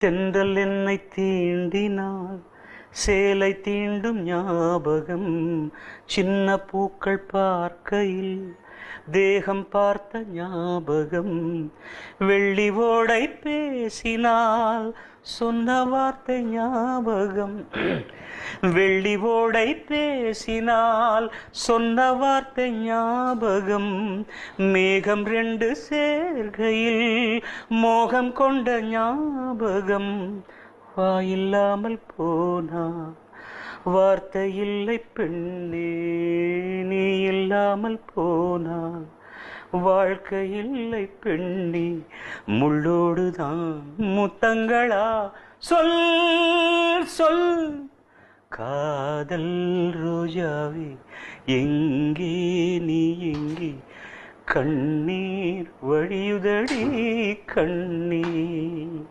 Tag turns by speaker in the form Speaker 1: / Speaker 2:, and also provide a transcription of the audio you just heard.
Speaker 1: தென்றல் என்னை தீண்டினால் சேலை தீண்டும் ஞாபகம். சின்ன பூக்கள் பார்க்கையில் தேகம் பார்த்த ஞாபகம். வெள்ளி ஓடை பேசினால் சொன்ன வார்த்தை ஞாபகம். வெள்ளி ஓடை பேசினால் சொன்ன வார்த்தை ஞாபகம். மேகம் ரெண்டு சேர்கையில் மோகம் கொண்ட ஞாபகம். வாயில்லாமல் போனா வார்த்தை இல்லை பெண்ணே, நீ இல்லாமல் போனால் வாழ்க்கை இல்லை பெண்ணே. முள்ளோடுதான் முத்தங்களா, சொல் சொல் காதல் ரோஜாவே எங்கே நீ எங்கே. கண்ணீர் வழியுதடி கண்ணீர்.